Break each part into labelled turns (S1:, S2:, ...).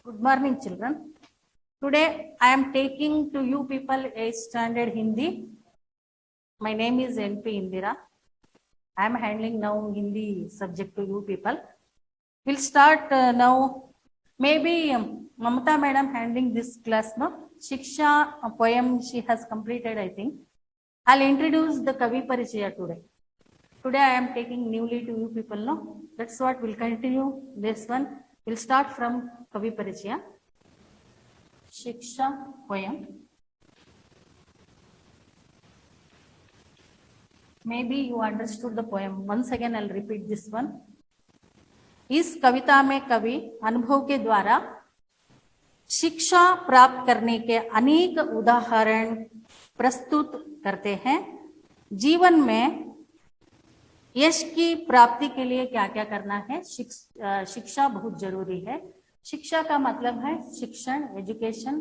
S1: Good morning, children. Today I am taking to you people 8th standard Hindi. My name is NP Indira. I am handling now Hindi subject to you people. We'll start now. Maybe Mamata madam handling this class now. Shiksha poem she has completed, I think. I'll introduce the Kavi Parichaya today. Today I am taking newly to you people now. That's what we'll continue this one. We'll start from Kavi Parichaya. Shiksha poem. Maybe you understood the poem. Once again I'll repeat this one. इस कविता में कवि अनुभव के द्वारा शिक्षा प्राप्त करने के अनेक उदाहरण प्रस्तुत करते हैं। जीवन में यश की प्राप्ति के लिए क्या क्या करना है, शिक्षा बहुत जरूरी है। शिक्षा का मतलब है शिक्षण, education.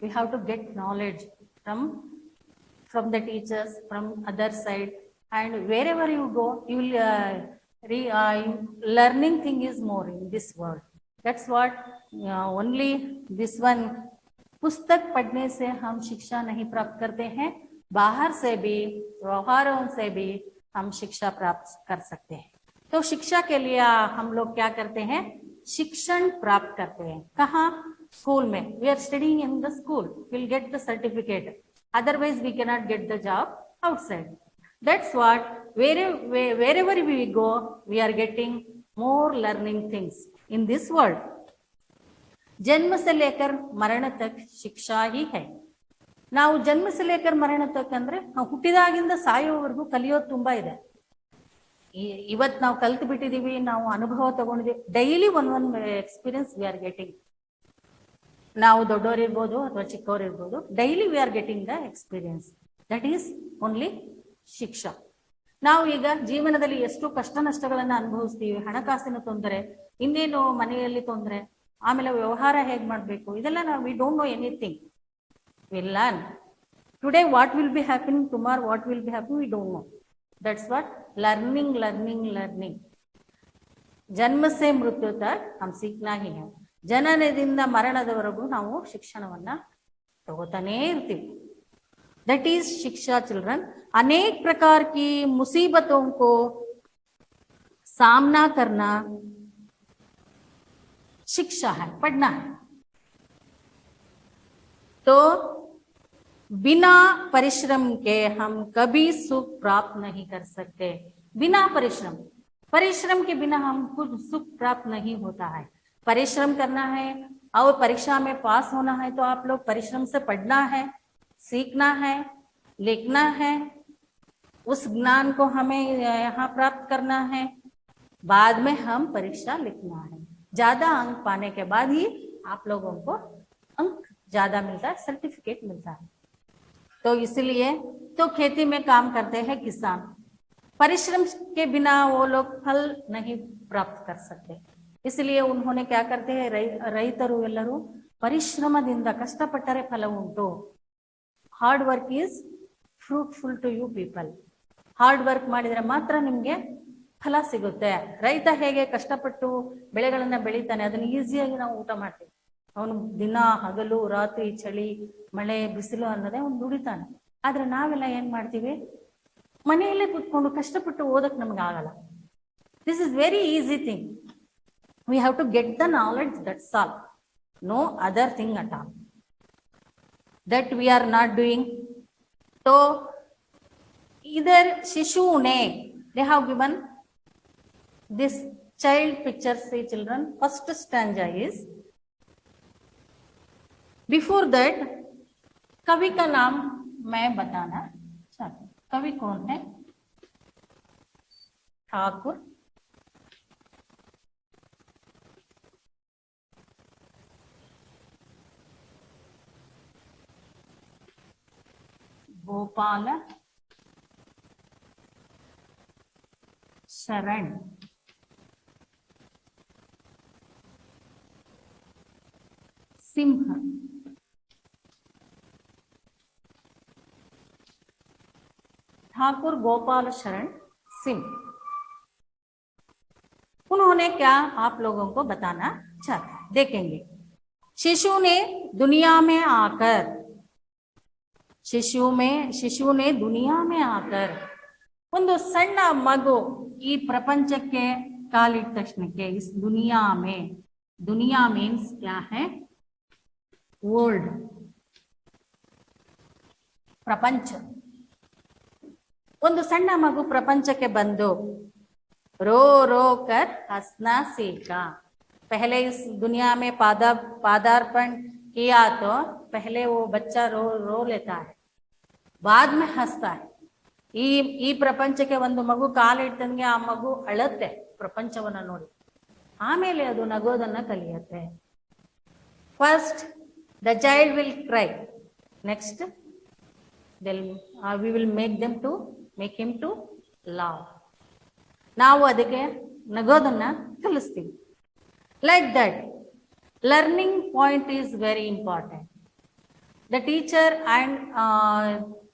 S1: We have to get knowledge from the teachers, from other side, and wherever you go you will learning thing is more in this world. That's what only this one. पुस्तक पढ़ने से हम शिक्षा नहीं प्राप्त करते हैं, बाहर से भी, व्यवहारों से भी हम शिक्षा प्राप्त कर सकते हैं। तो शिक्षा के लिए हम लोग क्या करते हैं, शिक्षण प्राप्त करते हैं। कहाँ? स्कूल में। We are studying in the school, will get the certificate, otherwise we can not get the job outside. That's what wherever we go, we are getting more learning things in this world. जन्म से लेकर मरण तक शिक्षा ही है। ನಾವು ಜನ್ಮ से लेकर मरण तक ಅಂದ್ರೆ ನಾವು ಹುಟ್ಟಿದಾಗಿಂದ ಸಾಯೋವರೆಗೂ ಕಲಿಯೋದು ತುಂಬಾ ಇದೆ। ಇವತ್ತು ನಾವು ಕಲ್ತು ಬಿಟ್ಟಿದೀವಿ, ನಾವು ಅನುಭವ ತಗೊಂಡಿದೀವಿ, ಡೈಲಿ ಒಂದೊಂದು ಎಕ್ಸ್ಪೀರಿಯನ್ಸ್ ವಿ ಆರ್ ಗೆಟಿಂಗ್। ನಾವು ದೊಡ್ಡವರು ಇರ್ಬೋದು ಅಥವಾ ಚಿಕ್ಕವರು ಇರ್ಬೋದು, daily we are getting the experience. That is only ಶಿಕ್ಷಾ. ನಾವು ಈಗ ಜೀವನದಲ್ಲಿ ಎಷ್ಟು ಕಷ್ಟ ನಷ್ಟಗಳನ್ನ ಅನುಭವಿಸ್ತೀವಿ, ಹಣಕಾಸಿನ ತೊಂದರೆ, ಇನ್ನೇನು ಮನೆಯಲ್ಲಿ ತೊಂದರೆ, ಆಮೇಲೆ ವ್ಯವಹಾರ ಹೇಗ್ ಮಾಡ್ಬೇಕು, ಇದೆಲ್ಲ ನಾವು we don't know anything. We learn today what will be happening, tomorrow what will be happening, we don't know. That's what learning learning learning. ಜನ್ಮ ಸೆ ಮೃತ್ಯು ತಕ್ ಹಮ್ ಸೀಖ್ನಾ ಹಿ ಹೈ. ಜನನದಿಂದ ಮರಣದವರೆಗೂ ನಾವು ಶಿಕ್ಷಣವನ್ನ ತಗೋತಾನೇ ಇರ್ತೀವಿ. That is शिक्षा चिल्ड्रन. अनेक प्रकार की मुसीबतों को सामना करना शिक्षा है, पढ़ना है। तो बिना परिश्रम के हम कभी सुख प्राप्त नहीं कर सकते। बिना परिश्रम के बिना हम खुद सुख प्राप्त नहीं होता है। परिश्रम करना है और परीक्षा में पास होना है, तो आप लोग परिश्रम से पढ़ना है, सीखना है, लिखना है, उस ज्ञान को हमें यहाँ प्राप्त करना है। बाद में हम परीक्षा लिखना है। ज्यादा अंक पाने के बाद ही आप लोगों को अंक ज्यादा मिलता है, सर्टिफिकेट मिलता है। तो इसलिए तो खेती में काम करते हैं किसान, परिश्रम के बिना वो लोग फल नहीं प्राप्त कर सकते। इसलिए उन्होंने क्या करते हैं, ರೈತರು ಎಲ್ಲರೂ ಪರಿಶ್ರಮದಿಂದ ಕಷ್ಟಪಟ್ಟರೆ ಫಲ ಉಂಟು. Hard work is fruitful to you people. Hard work ಮಾಡಿದ್ರೆ ಮಾತ್ರ ನಿಮ್ಗೆ ಫಲ ಸಿಗುತ್ತೆ. ರೈತ ಹೇಗೆ ಕಷ್ಟಪಟ್ಟು ಬೆಳೆಗಳನ್ನ ಬೆಳಿತಾನೆ, ಅದನ್ನ ಈಸಿಯಾಗಿ ನಾವು ಊಟ ಮಾಡ್ತೀವಿ. ಅವನು ದಿನ ಹಗಲು ರಾತ್ರಿ, ಚಳಿ ಮಳೆ ಬಿಸಿಲು ಅನ್ನೋದೇ ಅವ್ನು ದುಡಿತಾನೆ. ಆದ್ರೆ ನಾವೆಲ್ಲ ಏನ್ ಮಾಡ್ತೀವಿ, ಮನೆಯಲ್ಲೇ ಕುತ್ಕೊಂಡು ಕಷ್ಟಪಟ್ಟು ಓದಕ್ ನಮ್ಗೆ ಆಗಲ್ಲ. This is very easy thing. We have to get the knowledge, that's all. No other thing at all. That we are not doing. तो इधर शिशु ने, they have given this child picture. Say children, first stanza is, before that कवि का नाम मैं बताना चाहती हूँ. कवि कौन है? ठाकुर गोपाल शरण सिंह। ठाकुर गोपाल शरण सिंह, उन्होंने क्या आप लोगों को बताना चाहते, देखेंगे। शिशु ने दुनिया में आकर, ಶಿಶು ने दुनिया में आकर, ಒಂದು ಸಣ್ಣ ಮಗು ಈ ಪ್ರಪಂಚಕ್ಕೆ ಕಾಲಿಟ್ಟ ತಕ್ಷಣಕ್ಕೆ इस दुनिया में, दुनिया मीन्स क्या है, वर्ल्ड, ಪ್ರಪಂಚ. ಒಂದು ಸಣ್ಣ ಮಗು ಪ್ರಪಂಚಕ್ಕೆ ಬಂದು रो रो कर हंसना सीखा. पहले इस दुनिया में पादार्पण किया तो पहले वो बच्चा रो लेता है, बाद में हंसता है. ಈ ಪ್ರಪಂಚಕ್ಕೆ ಒಂದು ಮಗು ಕಾಲಿಟ್ಟಂಗೆ ಆ ಮಗು ಅಳುತ್ತೆ ಪ್ರಪಂಚವನ್ನ ನೋಡಿ, ಆಮೇಲೆ ಅದು ನಗೋದನ್ನ ಕಲಿಯುತ್ತೆ. First the child will cry, next we will make him to laugh. ನಾವು ಅದಕ್ಕೆ ನಗೋದನ್ನ ಕಲಿಸ್ತೀವಿ. Like that learning point is very important. The teacher and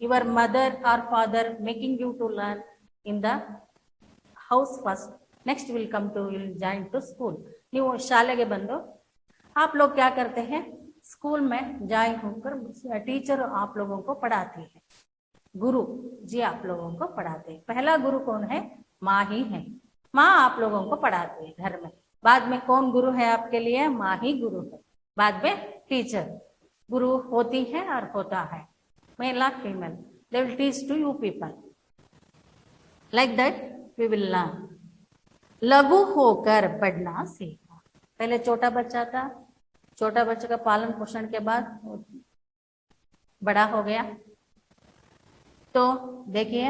S1: your mother or father making you to learn in the house first, next will come to, will join to school. ನೀವು ಶಾಲೆಗೆ ಬಂದು आप लोग क्या करते हैं, स्कूल में join होकर टीचर आप लोगों को पढ़ाती है, गुरु जी आप लोगों को पढ़ाते हैं. पहला गुरु कौन है, माँ ही है. माँ आप लोगों को पढ़ाती है घर में. बाद में कौन गुरु है आपके लिए, माँ ही गुरु है. बाद में टीचर गुरु होती है और होता है, मेल और female. They will teach to you people. Like that we will learn. लघु होकर बढ़ना सीखा. पहले छोटा बच्चा था, छोटा बच्चे का पालन पोषण के बाद बड़ा हो गया. तो देखिए,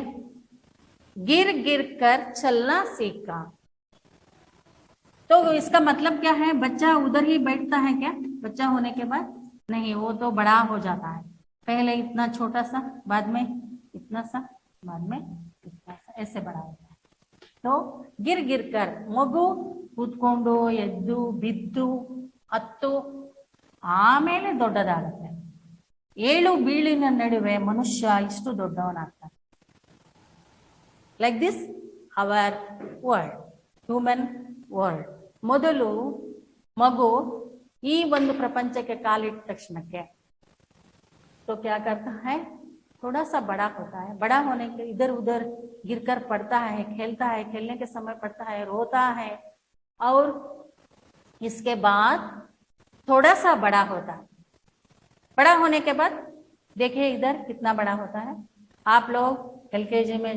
S1: गिर गिर कर चलना सीखा. तो इसका मतलब क्या है, बच्चा उधर ही बैठता है क्या बच्चा होने के बाद, नहीं, वो तो बड़ा हो जाता है. पहले इतना छोटा सा, बाद में इतना सा, बाद में इतना सा, ऐसे बड़ा होता है. तो गिर गिर कर, ಮಗು ಕೂತ್ಕೊಂಡು ಎದ್ದು ಬಿದ್ದು ಹತ್ತು ಆಮೇಲೆ ದೊಡ್ಡದಾಗುತ್ತೆ. ಏಳು ಬೀಳಿನ ನಡುವೆ ಮನುಷ್ಯ ಇಷ್ಟು ದೊಡ್ಡವನಾಗ್ತಾನೆ. Like this our world, human world. ಮೊದಲು ಮಗು ಈ ಒಂದು ಪ್ರಪಂಚಕ್ಕೆ ಕಾಲಿಟ್ಟ ತಕ್ಷಣಕ್ಕೆ तो क्या करता है, थोड़ा सा बड़ा होता है. बड़ा होने के इधर उधर गिरकर पड़ता है, खेलता है, खेलने के समय पड़ता है, रोता है. और इसके बाद थोड़ा सा बड़ा होता है. बड़ा होने के बाद देखिए इधर कितना बड़ा होता है. आप लोग एलकेजी में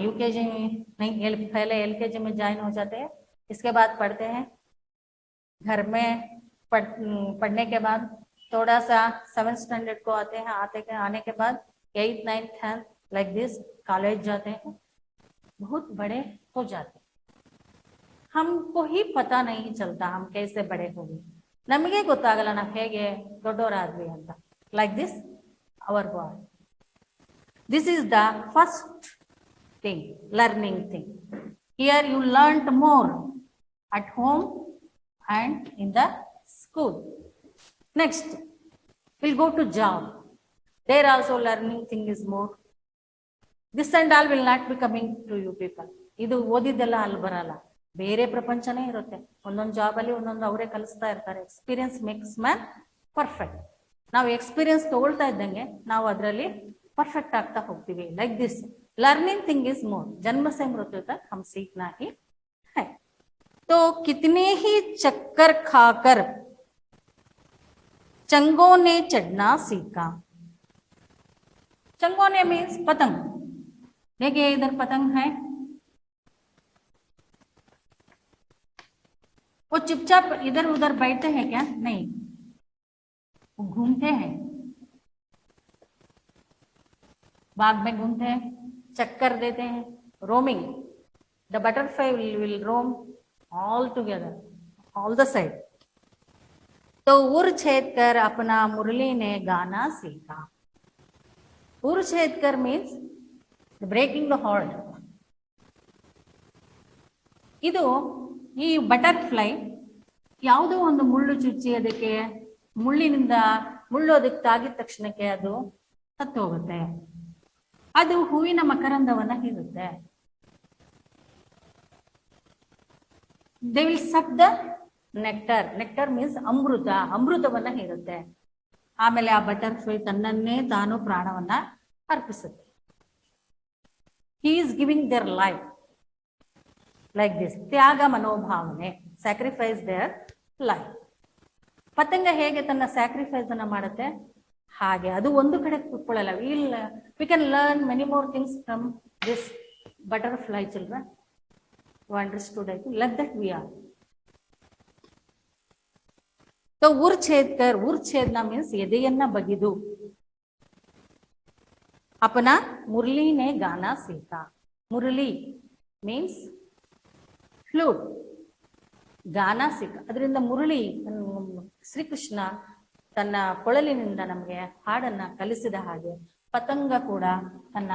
S1: यूकेजी में नहीं, पहले एलकेजी में ज्वाइन हो जाते हैं, इसके बाद पढ़ते हैं घर में. पढ़ने के बाद थोड़ा सा 7th स्टैंडर्ड को आते हैं, आने के बाद 8th 9th 10th like this college जाते हैं, बहुत बड़े हो जाते हैं. हमको ही पता नहीं चलता हम कैसे बड़े हो गए, ನಮಗೆ ಗೊತ್ತಾಗಲ್ಲ ನಾವು ಹೇಗೆ ದೊಡ್ಡವರಾದ್ವಿ ಅಂತ. Like this our boy. This is the first thing, learning thing. Here you learned more at home and in the school. Next we'll go to job. There also learning thing is more. This and all will not be coming to you people. ಇದು ಓದಿದ್ದೆಲ್ಲ ಅಲ್ಲಿ ಬರಲ್ಲ, ಬೇರೆ ಪ್ರಪಂಚನೇ ಇರುತ್ತೆ. ಒಂದೊಂದು job ಅಲ್ಲಿ ಒಂದೊಂದು ಅವರೇ ಕಲಿಸ್ತಾ ಇರ್ತಾರೆ. Experience makes man perfect. ನಾವು ಎಕ್ಸ್ಪೀರಿಯನ್ಸ್ ತಗೊಳ್ತಾ ಇದ್ದಂಗೆ ನಾವು ಅದರಲ್ಲಿ ಪರ್ಫೆಕ್ಟ್ ಆಗ್ತಾ ಹೋಗ್ತೀವಿ. Like this learning thing is more. जन्म से मृत्यु तक हम सीखना ही है. तो कितने ही चक्कर खाकर चंगों ने चढ़ना सीखा. चंगों ने मीन्स पतंग. देखिए इधर पतंग है, वो चुपचाप इधर उधर बैठते हैं क्या, नहीं, वो घूमते हैं, बाग में घूमते हैं, चक्कर देते हैं, roaming. The butterfly will roam all together, all the side. तो उर छेद कर अपना मुरली ने गाना सीखा. उर छेद कर मीन्स ब्रेकिंग द हार्ट. ಇದು ಈ ಬಟರ್ಫ್ಲೈ ಯಾವುದೋ ಒಂದು ಮುಳ್ಳು ಚುಚ್ಚಿ ಅದಕ್ಕೆ ಮುಳ್ಳು ಅದಕ್ಕೆ ತಾಗಿದ ತಕ್ಷಣಕ್ಕೆ ಅದು ಸತ್ತು ಹೋಗುತ್ತೆ. ಅದು ಹೂವಿನ ಮಕರಂದವನ್ನ ಹೀರುತ್ತೆ. They will suck the nectar, nectar means ಅಮೃತ, ಅಮೃತವನ್ನ ಹೀರುತ್ತೆ. ಆಮೇಲೆ ಆ ಬಟರ್ಫ್ಲೈ ತನ್ನನ್ನೇ ತಾನು ಪ್ರಾಣವನ್ನ ಅರ್ಪಿಸುತ್ತೆ. He is giving their life like this. ತ್ಯಾಗ ಮನೋಭಾವನೆ, ಸ್ಯಾಕ್ರಿಫೈಸ್ ದೇರ್ ಲೈಫ್. ಪತಂಗ ಹೇಗೆ ತನ್ನ ಸ್ಯಾಕ್ರಿಫೈಸ್ ಅನ್ನ ಮಾಡುತ್ತೆ ಹಾಗೆ ಅದು ಒಂದು ಕಡೆ ಕೂತ್ಕೊಳ್ಳಲ್ಲ. We can learn many more things from this butterfly children. You understood? I think like that we are. तो उर छेद कर, उर छेदना मीन्स ಎದೆಯನ್ನ ಬಗಿದು. अपना मुरली ने गाना सीखा. मुरली मीन्स फ्लूट, ಗಾನ ಸಿಕ್ಕ. ಅದರಿಂದ ಮುರಳಿ ಶ್ರೀಕೃಷ್ಣ ತನ್ನ ಕೊಳಲಿನಿಂದ ನಮಗೆ ಹಾಡನ್ನ ಕಲಿಸಿದ ಹಾಗೆ ಪತಂಗ ಕೂಡ ತನ್ನ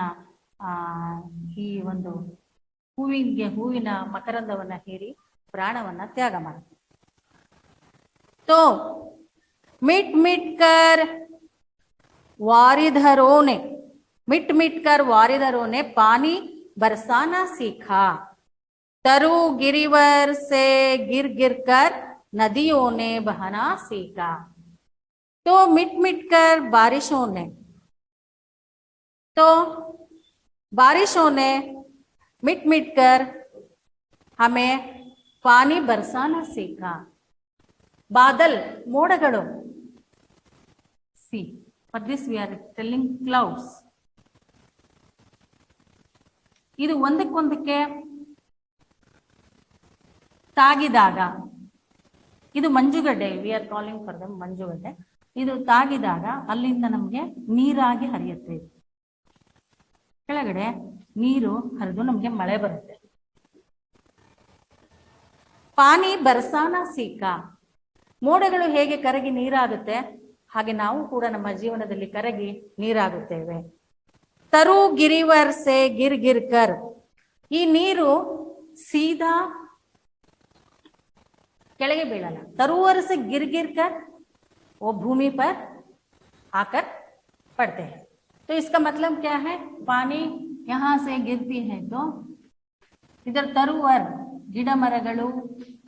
S1: ಈ ಒಂದು ಹೂವಿನ ಮಕರಂದವನ್ನ ಹೀರಿ ಪ್ರಾಣವನ್ನ ತ್ಯಾಗ ಮಾಡುತ್ತೆ. तो मिट मिट कर वारिधरों ने, मिट मिट कर वारिधरों ने पानी बरसाना सीखा. तरु गिरिवर से गिर गिर कर नदियों ने बहना सीखा. तो मिट मिट कर बारिशों ने, तो बारिशों ने मिट मिट कर हमें पानी बरसाना सीखा. बादल ಮೋಡಗಳು, C for this we are telling clouds. ಇದು ಒಂದಕ್ಕೊಂದಕ್ಕೆ ತಾಗಿದಾಗ, ಇದು ಮಂಜುಗಡ್ಡೆ, we are calling for them ಮಂಜುಗಡ್ಡೆ. ಇದು ತಾಗಿದಾಗ ಅಲ್ಲಿಂದ ನಮಗೆ ನೀರಾಗಿ ಹರಿಯುತ್ತೆ. ಕೆಳಗಡೆ ನೀರು ಹರಿದು ನಮಗೆ ಮಳೆ ಬರುತ್ತೆ. ಪಾನಿ ಬರ್ಸಾನ ಸೀಕ, ಮೋಡಗಳು ಹೇಗೆ ಕರಗಿ ನೀರಾಗುತ್ತೆ ಹಾಗೆ ನಾವು ಕೂಡ ನಮ್ಮ ಜೀವನದಲ್ಲಿ ಕರಗಿ ನೀರಾಗುತ್ತೇವೆ. ತರು ಗಿರಿವರ್ ಸೆ ಗಿರ್ ಗಿರ್ ಕರ್, ಈ ನೀರು ಸೀದಾ ಕೆಳಗೆ ಬೀಳಲ್ಲ. ತರುವರ್ से गिर गिर कर वो भूमि पर आकर पड़ते हैं. तो इसका मतलब क्या है? पानी यहाँ से गिरती है तो इधर तरुवर ಗಿಡ ಮರಗಳು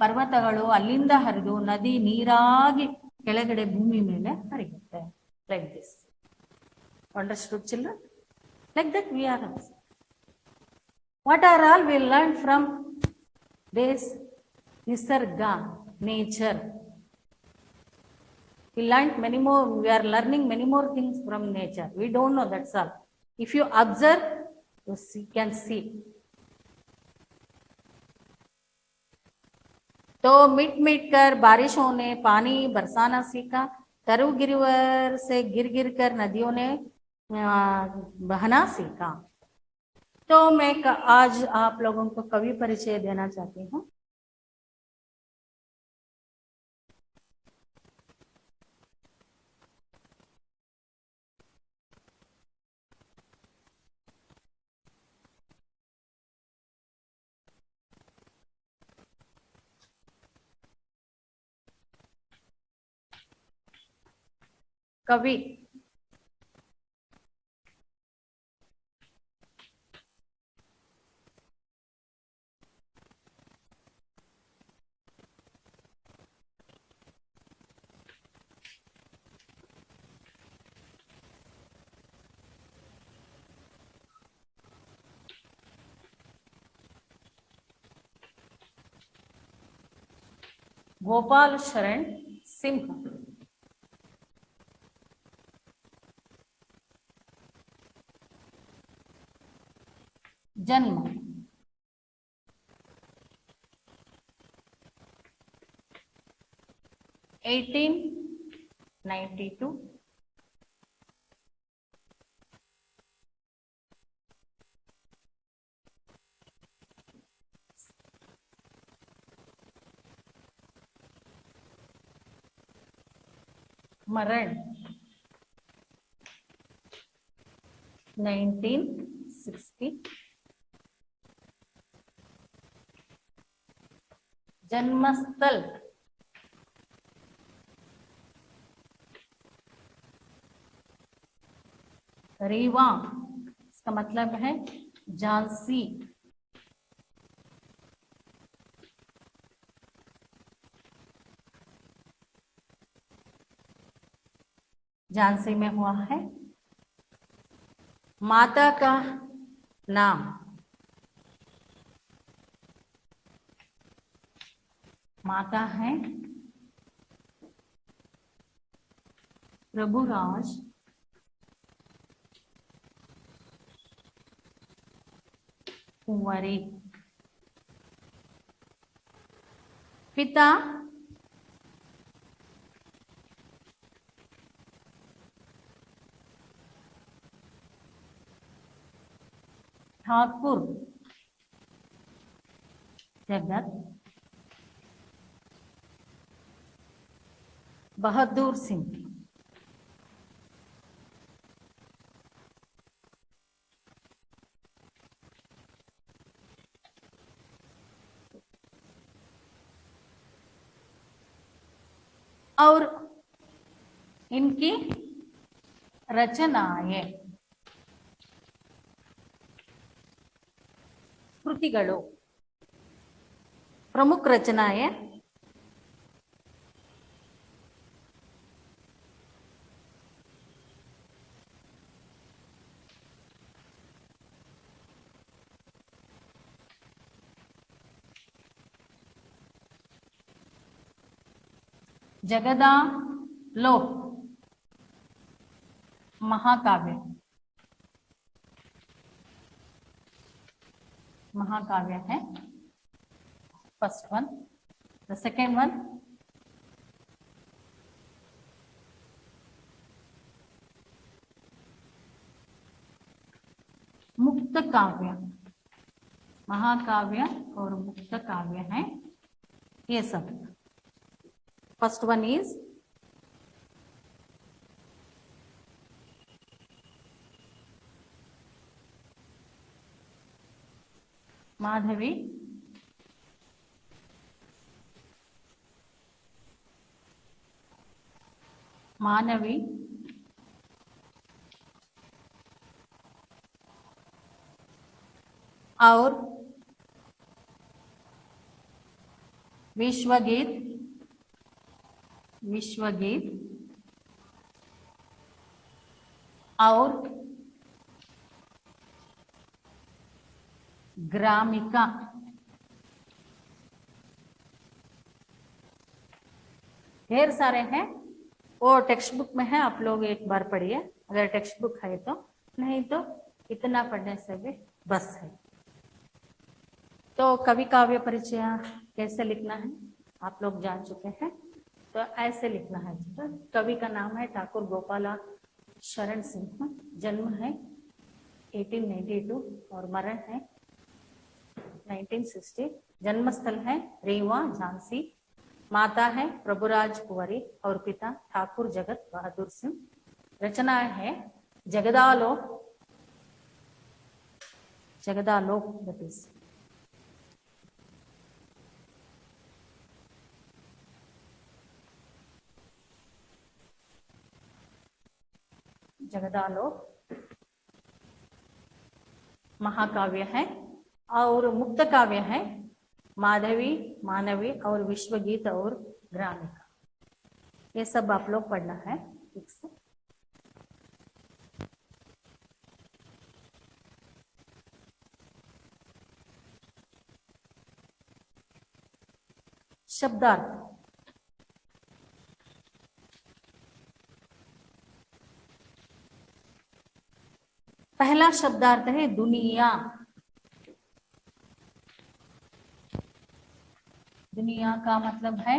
S1: ಪರ್ವತಗಳು ಅಲ್ಲಿಂದ ಹರಿದು ನದಿ ನೀರಾಗಿ ಕೆಳಗಡೆ ಭೂಮಿ ಮೇಲೆ ಹರಿಯುತ್ತೆ. Like this. Understood children? Like that we are. What are all we learn from this nisarga, nature. We learned many more, we are learning many more things from nature. We don't know, that's all. If you observe, you can see. तो मिट मिट कर बारिशों ने पानी बरसाना सीखा. तरु गिरिवर से गिर गिर कर नदियों ने बहना सीखा. तो मैं आज आप लोगों को कवि परिचय देना चाहती हूँ. कवि गोपाल शरण सिंह. जन्म 1892. मरण 1960. जन्मस्थल रीवा, इसका मतलब है झांसी. झांसी में हुआ है। माता का नाम, माता है प्रभुराज कुंवरी। पिता ठाकुर जगत बहादुर सिंह। और इनकी रचनाएं, कृतिಗಳು, प्रमुख रचनाएं जगदालोक महाकाव्य, महाकाव्य है first one. The second one मुक्त काव्य, महाकाव्य और मुक्त काव्य है ये सब। फर्स्ट वन इज माधवी मानवी और विश्वगीत, विश्वगीत और ग्रामिका। ढेर सारे हैं, वो टेक्स्ट बुक में है, आप लोग एक बार पढ़िए अगर टेक्स्ट बुक है तो, नहीं तो इतना पढ़ने से भी बस है। तो कवि काव्य परिचय कैसे लिखना है आप लोग जान चुके हैं, तो ऐसे लिखना है। तो कवि का नाम है ठाकुर गोपाला शरण सिंह, जन्म है 1892 और मरण है 1960। जन्मस्थल है रीवा झांसी। माता है प्रभुराज कुंवरी और पिता ठाकुर जगत बहादुर सिंह। रचना है जगदालोक, जगदालोक that is जगदालोक महाकाव्य है और मुक्त काव्य है माधवी मानवी और विश्वगीत और ग्रामिका। ये सब आप लोग पढ़ना है ठीक से। शब्दार्थ, पहला शब्दार्थ है दुनिया। दुनिया का मतलब है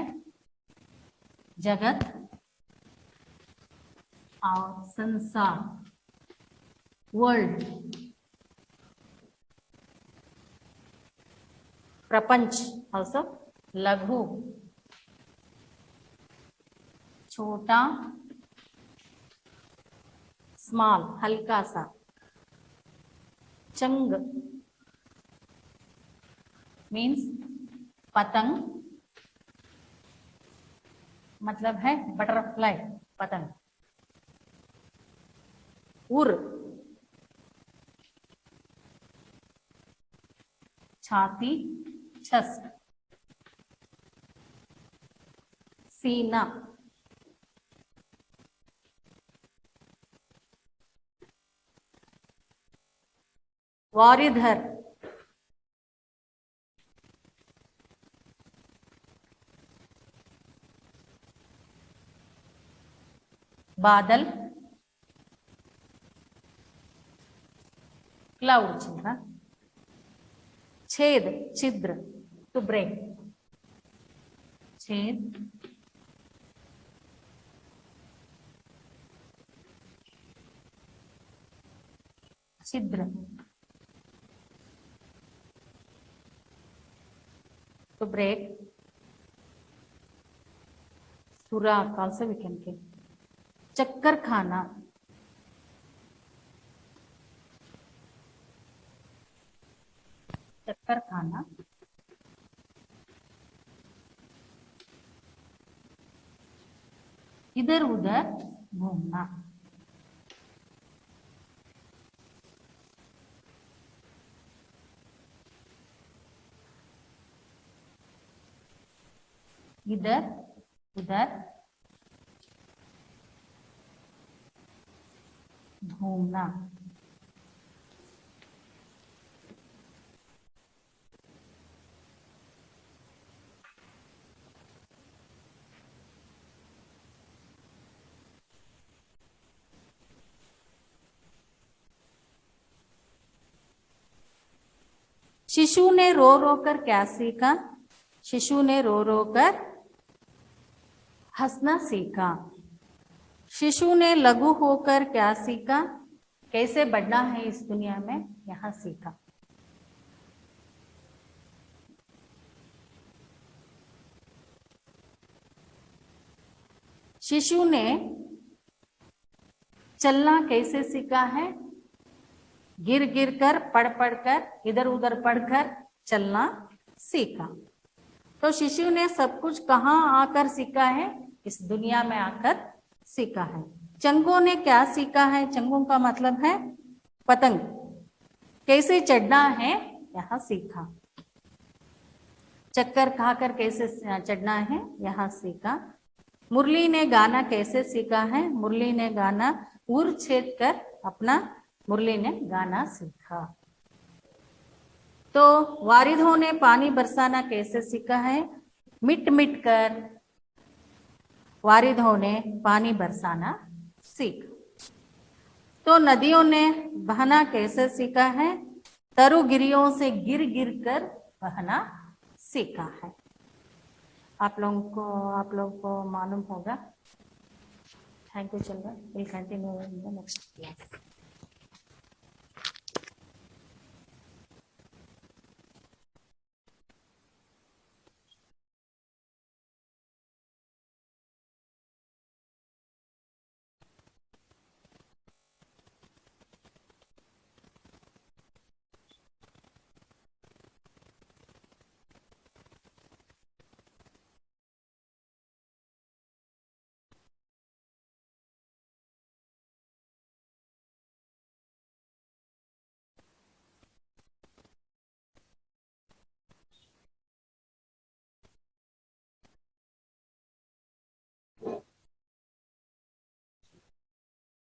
S1: जगत और संसार, वर्ल्ड, प्रपंच also लघु, छोटा, स्मॉल हल्का सा, चंग मीन्स पतंग, मतलब है बटरफ्लाई पतंग। उर छाती चेस्ट, सीना वारिधर, बादल, क्लाउड चिल्ड्रन, छेद, छिद्र, टू ब्रेक, छेद, छिद्र, to break, सुराख also we can get, चक्कर खाना, चक्कर खाना, इधर उधर घूमना, इधर उधर घूमना, शिशु ने रो रो कर क्या सीखा? शिशु ने रो रो कर हंसना सीखा। शिशु ने लघु होकर क्या सीखा? कैसे बढ़ना है इस दुनिया में, यहां सीखा। शिशु ने चलना कैसे सीखा है? गिर गिर कर, पढ़ पढ़ कर, इधर उधर पढ़कर चलना सीखा। तो शिशु ने सब कुछ कहाँ आकर सीखा है? इस दुनिया में आकर सीखा है। चंगों ने क्या सीखा है? चंगों का मतलब है पतंग, कैसे चढ़ना है यहाँ सीखा। चक्कर खाकर कैसे चढ़ना है यहाँ सीखा। मुरली ने गाना कैसे सीखा है? मुरली ने गाना उर छेद कर अपना मुरली ने गाना सीखा। तो वारिधों ने पानी बरसाना कैसे सीखा है? मिट मिट कर वारिधों ने पानी बरसाना सीखा। तो नदियों ने बहना कैसे सीखा है? तरु गिरियों से गिर गिर कर बहना सीखा है। आप लोगों को मालूम होगा। Thank you children, will continue in the next class.